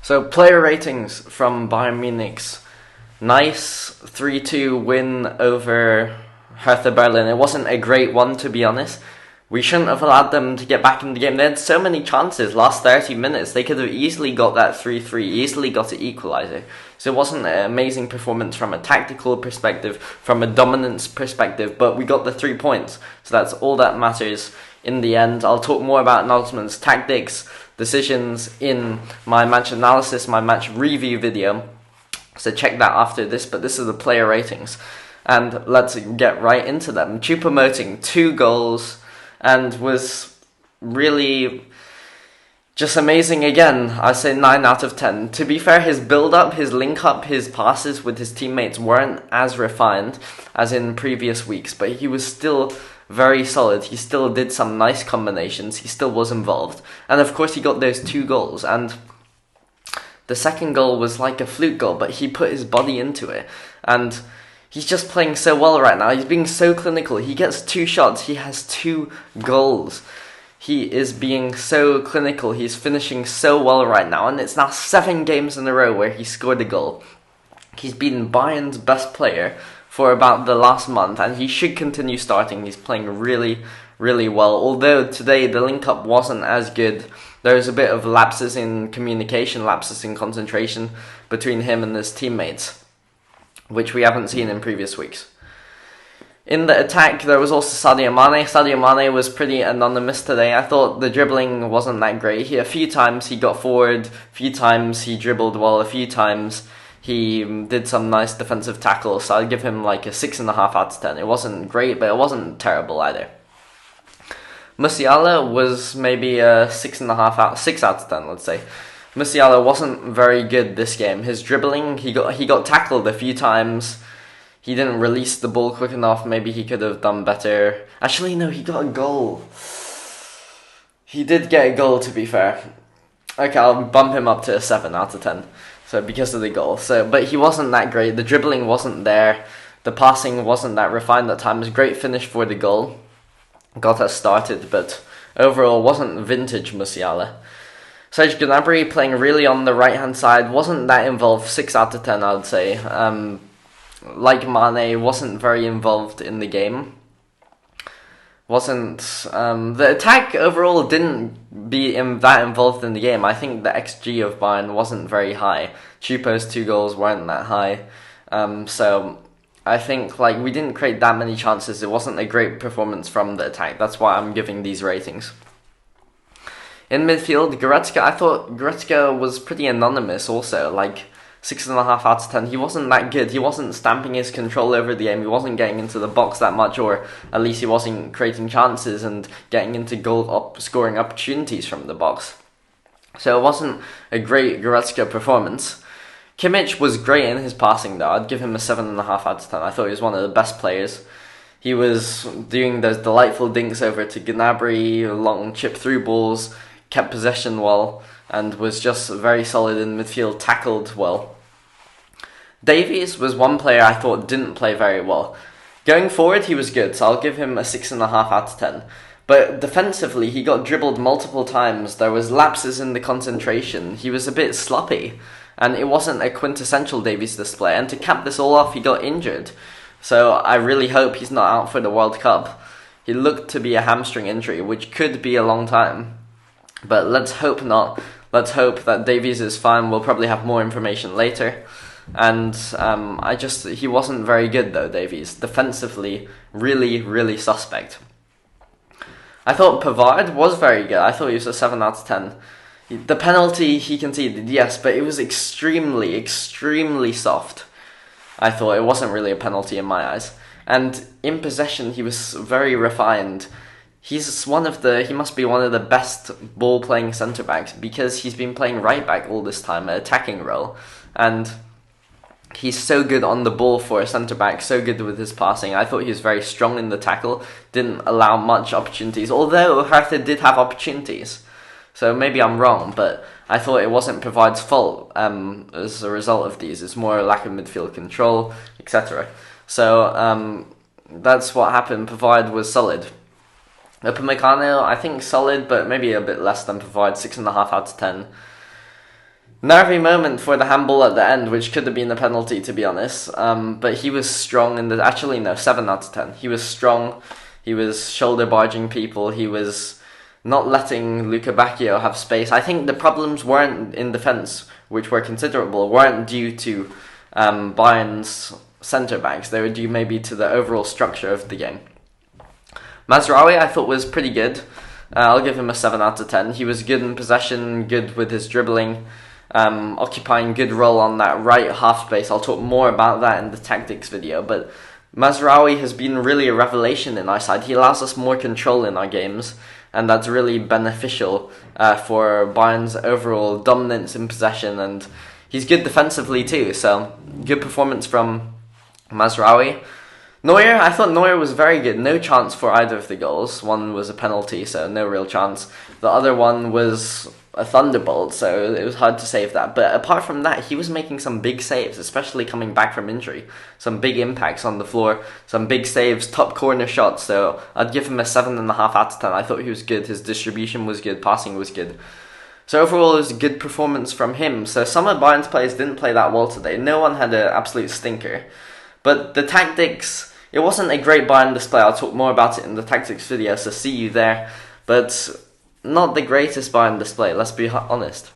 So player ratings from Bayern Munich's nice 3-2 win over Hertha Berlin. It wasn't a great one, to be honest. We shouldn't have allowed them to get back in the game. They had so many chances last 30 minutes. They could have easily got that 3-3, easily got an equaliser. So it wasn't an amazing performance from a tactical perspective, from a dominance perspective, but we got the 3 points. So that's all that matters in the end. I'll talk more about Nagelsmann's tactics, decisions in my match analysis, my match review video. So check that after this, but this is the player ratings. And let's get right into them. Choupo Moting, 2 goals, and was really just amazing again. I say 9 out of 10. To be fair, his build-up, his link-up, his passes with his teammates weren't as refined as in previous weeks, but he was still very solid. He still did some nice combinations. He still was involved. And of course, he got those 2 goals. And the second goal was like a fluke goal, but he put his body into it. And he's just playing so well right now. He's being so clinical. He gets 2 shots. He has 2 goals. He is being so clinical. He's finishing so well right now. And it's now 7 games in a row where he scored a goal. He's been Bayern's best player for about the last month. And he should continue starting. He's playing really, really well. Although today the link-up wasn't as good. There was a bit of lapses in communication, lapses in concentration between him and his teammates, which we haven't seen in previous weeks. In the attack, there was also Sadio Mane. Sadio Mane was pretty anonymous today. I thought the dribbling wasn't that great. A few times he got forward, a few times he dribbled well, a few times he did some nice defensive tackles. So I'd give him like a 6.5 out of 10. It wasn't great, but it wasn't terrible either. Musiala was maybe a 6 out of 10, let's say. Musiala wasn't very good this game. His dribbling, he got tackled a few times. He didn't release the ball quick enough. Maybe he could have done better. Actually, no, he got a goal. He did get a goal, to be fair. Okay, I'll bump him up to a 7 out of 10. So because of the goal. But he wasn't that great. The dribbling wasn't there. The passing wasn't that refined at times. Great finish for the goal. Got us started, but overall wasn't vintage Musiala. Serge Gnabry playing really on the right-hand side, wasn't that involved, 6 out of 10 I would say. Like Mane, wasn't very involved in the game. The attack overall didn't be that involved in the game. I think the XG of Bayern wasn't very high. Choupo's 2 goals weren't that high. So I think we didn't create that many chances. It wasn't a great performance from the attack. That's why I'm giving these ratings. In midfield, Goretzka, I thought Goretzka was pretty anonymous also, 6.5 out of 10. He wasn't that good. He wasn't stamping his control over the game. He wasn't getting into the box that much, or at least he wasn't creating chances and getting into scoring opportunities from the box. So it wasn't a great Goretzka performance. Kimmich was great in his passing though. I'd give him a 7.5 out of 10. I thought he was one of the best players. He was doing those delightful dinks over to Gnabry, long chip through balls, kept possession well, and was just very solid in midfield, tackled well. Davies was one player I thought didn't play very well. Going forward, he was good, so I'll give him a 6.5 out of 10. But defensively, he got dribbled multiple times. There was lapses in the concentration. He was a bit sloppy, and it wasn't a quintessential Davies display. And to cap this all off, he got injured. So I really hope he's not out for the World Cup. He looked to be a hamstring injury, which could be a long time. But let's hope not. Let's hope that Davies is fine. We'll probably have more information later. And he wasn't very good though, Davies. Defensively, really, really suspect. I thought Pavard was very good. I thought he was a 7 out of 10. The penalty he conceded, yes, but it was extremely, extremely soft. I thought it wasn't really a penalty in my eyes. And in possession, he was very refined. He must be one of the best ball-playing centre-backs because he's been playing right-back all this time, an attacking role. And he's so good on the ball for a centre-back, so good with his passing. I thought he was very strong in the tackle, didn't allow much opportunities, although Hertha did have opportunities. So maybe I'm wrong, but I thought it wasn't Pavard's fault as a result of these. It's more a lack of midfield control, etc. So that's what happened. Pavard was solid. Upamecano, I think solid, but maybe a bit less than Pavard, 6.5 out of 10. Nervy moment for the handball at the end, which could have been a penalty, to be honest. But he was strong in the... Actually, no, 7 out of 10. He was strong. He was shoulder barging people. He was not letting Luca Bacchio have space. I think the problems weren't in defence, which were considerable, weren't due to Bayern's centre-backs. They were due maybe to the overall structure of the game. Mazraoui, I thought, was pretty good. I'll give him a 7 out of 10. He was good in possession, good with his dribbling, occupying good role on that right half space. I'll talk more about that in the tactics video, but Mazraoui has been really a revelation in our side. He allows us more control in our games, and that's really beneficial for Bayern's overall dominance in possession, and he's good defensively too, so good performance from Mazraoui. Neuer, I thought Neuer was very good. No chance for either of the goals. One was a penalty, so no real chance. The other one was a thunderbolt, so it was hard to save that. But apart from that, he was making some big saves, especially coming back from injury. Some big impacts on the floor, some big saves, top corner shots. So I'd give him a 7.5 out of 10. I thought he was good. His distribution was good. Passing was good. So overall, it was a good performance from him. So some of Bayern's players didn't play that well today. No one had an absolute stinker. But the tactics... It wasn't a great Bayern display. I'll talk more about it in the tactics video, so see you there. But not the greatest Bayern display, let's be honest.